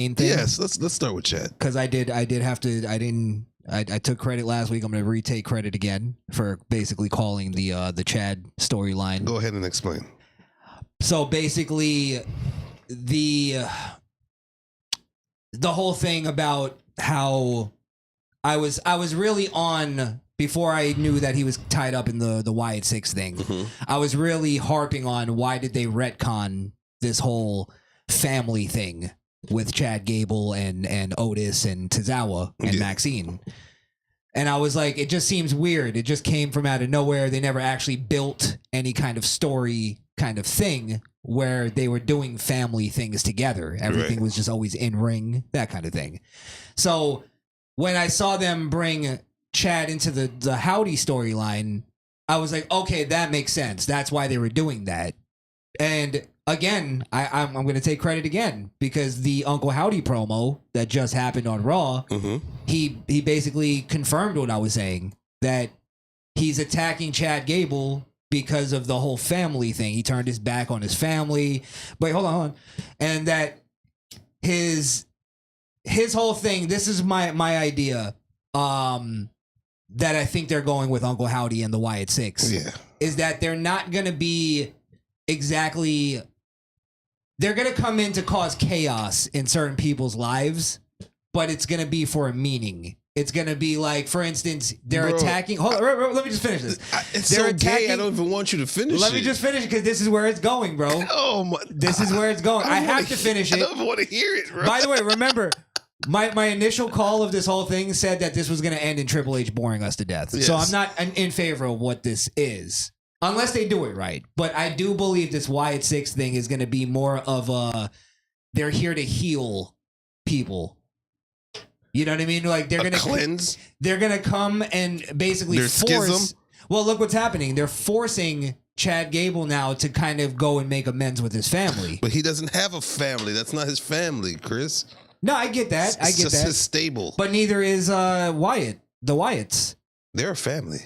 thing. Yes, let's start with Chad. Because I did have to. I took credit last week. I'm going to retake credit again for basically calling the Chad storyline. Go ahead and explain. So basically, the whole thing about how I was really on before I knew that he was tied up in the Wyatt Six thing. Mm-hmm. I was really harping on why did they retcon this whole family thing with Chad Gable and Otis and Tozawa and Maxine. And I was like, it just seems weird. It just came from out of nowhere. They never actually built any kind of story kind of thing where they were doing family things together. Everything was just always in ring, that kind of thing. So when I saw them bring Chad into the Howdy storyline, I was like, okay, that makes sense. That's why they were doing that. And again, I'm going to take credit again because the Uncle Howdy promo that just happened on Raw, he basically confirmed what I was saying, that he's attacking Chad Gable because of the whole family thing. He turned his back on his family. Wait, hold on. And that his whole thing, this is my idea, that I think they're going with Uncle Howdy and the Wyatt Six, is that they're not going to be exactly... They're going to come in to cause chaos in certain people's lives, but it's going to be for a meaning. It's going to be like, for instance, they're attacking... Hold on, let me just finish this. It's they're so attacking, gay, I don't even want you to finish Let me just finish it because this is where it's going, bro. Oh my... This is where it's going. I have to finish it. I don't even want to hear it, bro. By the way, remember... My initial call of this whole thing said that this was going to end in Triple H boring us to death. Yes. So I'm not in favor of what this is. Unless they do it right. But I do believe this Wyatt Six thing is going to be more of a... They're here to heal people. You know what I mean? Like they're going to... Cleanse? They're going to come and basically force... Schism? Well, look what's happening. They're forcing Chad Gable now to kind of go and make amends with his family. But he doesn't have a family. That's not his family, Chris. No, I get that. It's just his stable. But neither is Wyatt. The Wyatts. They're a family.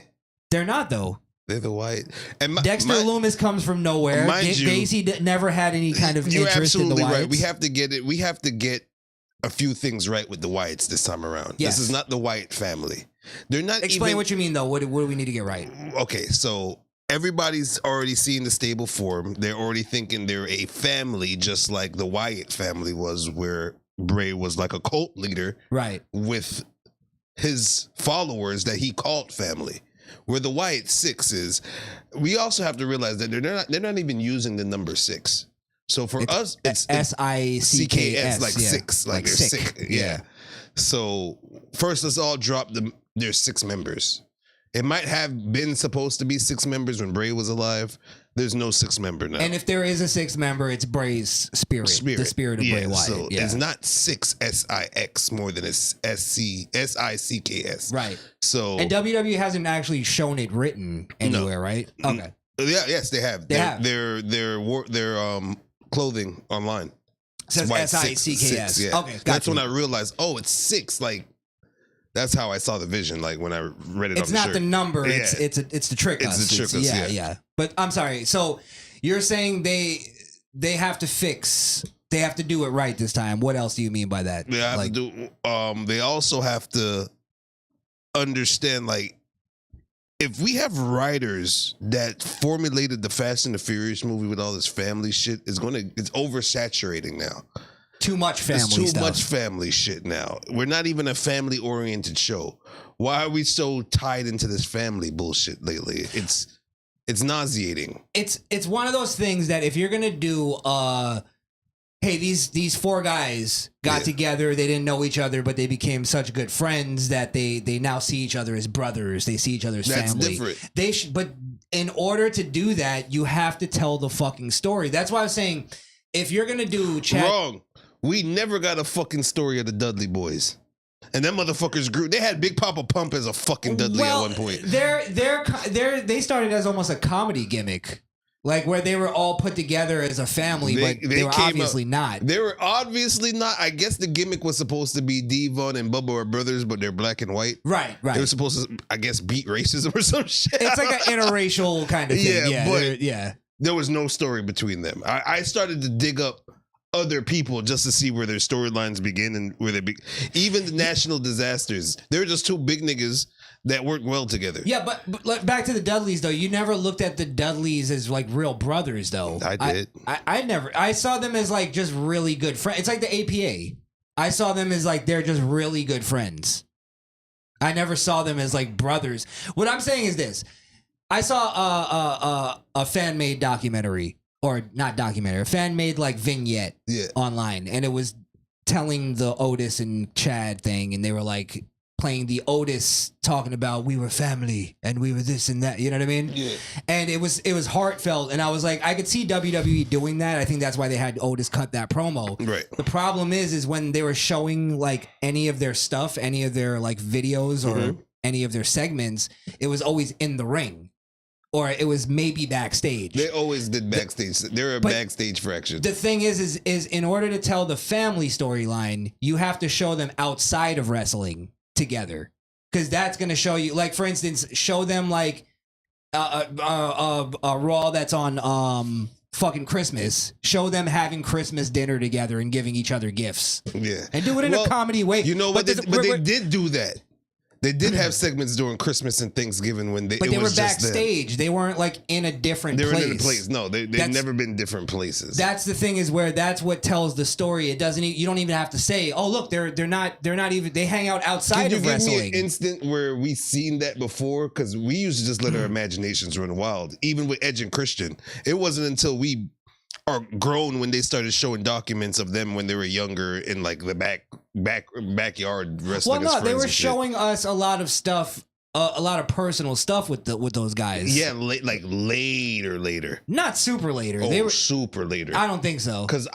They're not, though. They're the Wyatt. And Dexter Loomis comes from nowhere. Gacy never had any kind of interest in the Wyatts. You're absolutely right. We have to get it. We have to get a few things right with the Wyatts this time around. Yes. This is not the Wyatt family. They're not. Explain what you mean, though. What do we need to get right? Okay, so everybody's already seeing the stable form. They're already thinking they're a family, just like the Wyatt family was, where Bray was like a cult leader, right, with his followers that he called family. Where the Wyatt Six is, we also have to realize that they're not even using the number 6. So for us, it's SICKS, like 6, like they're sick. Yeah. So first, let's all drop there's 6 members. It might have been supposed to be 6 members when Bray was alive. There's no 6th member now. And if there is a 6th member, it's Bray's spirit. The spirit of Bray Wyatt. So it's not 6 SIX more than it's SICKS. Right. So and WWE hasn't actually shown it written anywhere, right? Okay. Yes, they have. Their clothing online. Says SICKS. Yeah. Okay. That's when I realized, it's 6. Like, that's how I saw the vision. Like when I read it. It's on the not shirt. the number. Yeah. It's the trick. It's the trick. Yeah. But I'm sorry. So you're saying they have to fix. They have to do it right this time. What else do you mean by that? They have to do. They also have to understand, like, if we have writers that formulated the Fast and the Furious movie with all this family shit, it's oversaturating now. Too much family stuff. Much family shit now. We're not even a family-oriented show. Why are we so tied into this family bullshit lately? It's nauseating. It's one of those things that if you're gonna do, hey, these 4 guys got together, they didn't know each other, but they became such good friends that they now see each other as brothers. They see each other as family. Different. But in order to do that, you have to tell the fucking story. That's why I was saying, if you're gonna do wrong. We never got a fucking story of the Dudley Boys. And them motherfuckers grew. They had Big Papa Pump as a fucking Dudley at one point. They started as almost a comedy gimmick. Like where they were all put together as a family, but they were obviously not. They were obviously not. I guess the gimmick was supposed to be Devon and Bubba are brothers, but they're black and white. Right. They were supposed to, I guess, beat racism or some shit. It's like an interracial kind of thing. Yeah, there was no story between them. I started to dig up other people just to see where their storylines begin and where they even the national disasters. They're just two big niggas that work well together. Yeah, but like, back to the Dudleys though. You never looked at the Dudleys as like real brothers though. I did. I never. I saw them as like just really good friends. It's like the APA. I saw them as like they're just really good friends. I never saw them as like brothers. What I'm saying is this: I saw a fan made documentary. Or not documentary, a fan made like vignette online, and it was telling the Otis and Chad thing, and they were like playing the Otis talking about we were family and we were this and that, you know what I mean? Yeah. And it was heartfelt, and I was like, I could see WWE doing that. I think that's why they had Otis cut that promo. Right. The problem is when they were showing like any of their stuff, any of their like videos or any of their segments, it was always in the ring. Or it was maybe backstage. They always did backstage. They're a backstage fraction. The thing is in order to tell the family storyline, you have to show them outside of wrestling together, because that's going to show you. Like for instance, show them like a Raw that's on fucking Christmas. Show them having Christmas dinner together and giving each other gifts. Yeah, and do it in a comedy way. You know what? But they did do that. They did have segments during Christmas and Thanksgiving when they were backstage. They weren't like in a different place. They were in a place. No, they've never been different places. That's the thing, is where that's what tells the story. It doesn't. You don't even have to say, "Oh, look, they're not even." They hang out outside of wrestling. Can you give me an instant where we seen that before? Because we used to just let our imaginations run wild. Even with Edge and Christian, it wasn't until we are grown when they started showing documents of them when they were younger in like the backyard wrestling. Well, no, they were showing us a lot of stuff, a lot of personal stuff with those guys. Yeah, like later. Not super later. Oh, they were super later. I don't think so. Because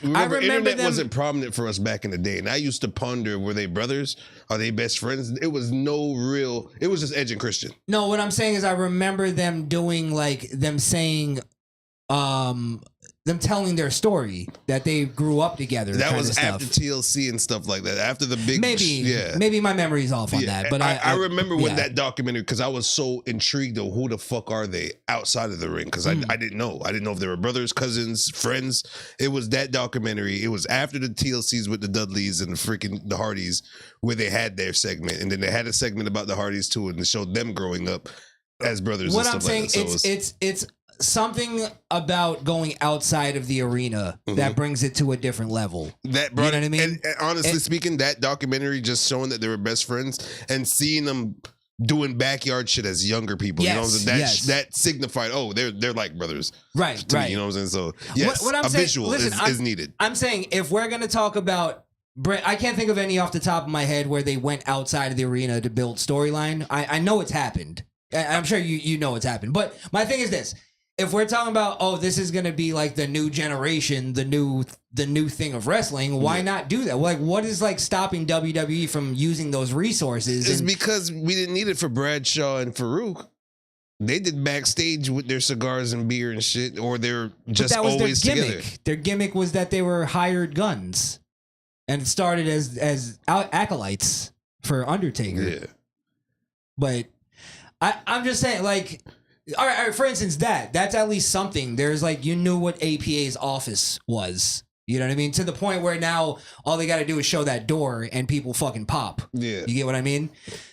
remember internet wasn't prominent for us back in the day, and I used to ponder: were they brothers? Are they best friends? It was it was just Edge and Christian. No, what I'm saying is I remember them doing like them saying. Them telling their story that they grew up together. That was after TLC and stuff like that. After the big, maybe my memory's off on that. But I remember when that documentary, because I was so intrigued of who the fuck are they outside of the ring, because I didn't know. I didn't know if they were brothers, cousins, friends. It was that documentary. It was after the TLCs with the Dudleys and the Hardys, where they had their segment, and then they had a segment about the Hardys too, and it showed them growing up as brothers. What and I'm stuff saying, like that. it's something about going outside of the arena that brings it to a different level. That brought, you know what I mean? And honestly speaking, that documentary just showing that they were best friends and seeing them doing backyard shit as younger people. Yes, you know, that signified, oh, they're like brothers. Right. Me, you know what I'm saying? So yes, what I'm saying, visual is needed. I'm saying if we're gonna talk about I can't think of any off the top of my head where they went outside of the arena to build storyline. I know it's happened. I'm sure you know it's happened. But my thing is this. If we're talking about, oh, this is going to be like the new generation, the new thing of wrestling, why not do that? Like, what is like stopping WWE from using those resources? It's because we didn't need it for Bradshaw and Farouk. They did backstage with their cigars and beer and shit, or they're just always together. Their gimmick was that they were hired guns, and it started as acolytes for Undertaker. Yeah, but I'm just saying, like. All right, for instance, that's at least something. There's like, you knew what APA's office was. You know what I mean? To the point where now all they got to do is show that door and people fucking pop. Yeah. You get what I mean?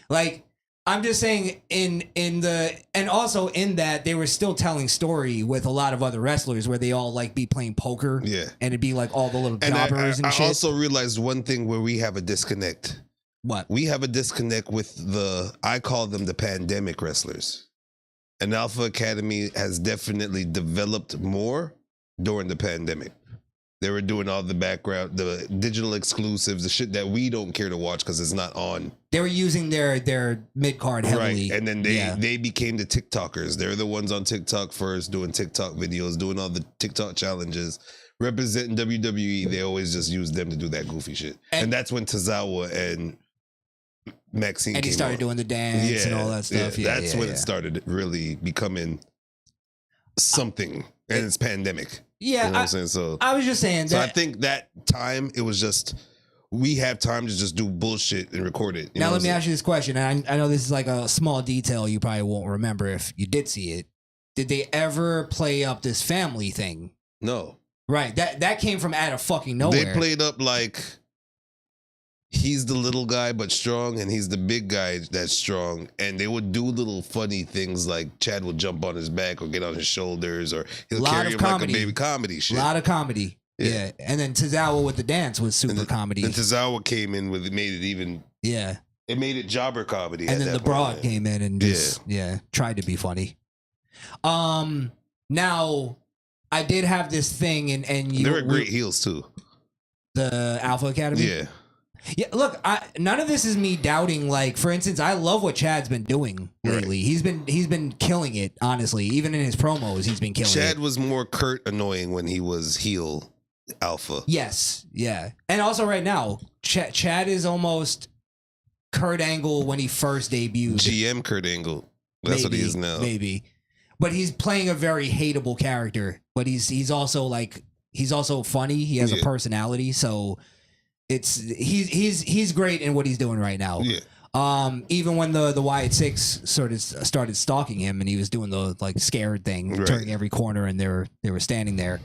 Like, I'm just saying and also in that they were still telling story with a lot of other wrestlers where they all like be playing poker. Yeah. And it'd be like all the little jobbers and shit. I also realized one thing where we have a disconnect. What? We have a disconnect with I call them the pandemic wrestlers. And Alpha Academy has definitely developed more during the pandemic. They were doing all the background, the digital exclusives, the shit that we don't care to watch because it's not on. They were using their mid-card heavily. Right, and then they became the TikTokers. They're the ones on TikTok first, doing TikTok videos, doing all the TikTok challenges, representing WWE. They always just use them to do that goofy shit. And that's when Tozawa and Maxine and he started doing the dance and all that stuff. Yeah, that's when it started really becoming something, and it's pandemic. Yeah, you know what I'm saying? So I was just saying that. So I think that time it was just we have time to just do bullshit and record it. Now let me ask you this question. And I know this is like a small detail you probably won't remember if you did see it. Did they ever play up this family thing? No. Right. That came from out of fucking nowhere. They played up like he's the little guy but strong, and he's the big guy that's strong. And they would do little funny things like Chad would jump on his back or get on his shoulders, or he'll carry him like a baby comedy shit. A lot of comedy. Yeah. And then Tozawa with the dance was super comedy. And Tozawa came in with made it even. Yeah. It made it jobber comedy. And then the broad came in and just tried to be funny. Now I did have this thing, and you. They were great heels too. The Alpha Academy. Yeah. Yeah. Look, none of this is me doubting. Like, for instance, I love what Chad's been doing lately. Right. He's been killing it. Honestly, even in his promos, he's been killing it. Chad was more Kurt annoying when he was heel Alpha. Yes. Yeah. And also right now, Chad is almost Kurt Angle when he first debuted. GM Kurt Angle. That's what he is now. Maybe. But he's playing a very hateable character. But he's also funny. He has a personality. So he's great in what he's doing right now. Yeah. Even when the Wyatt Six sort of started stalking him, and he was doing the like scared thing, turning every corner, and they were standing there.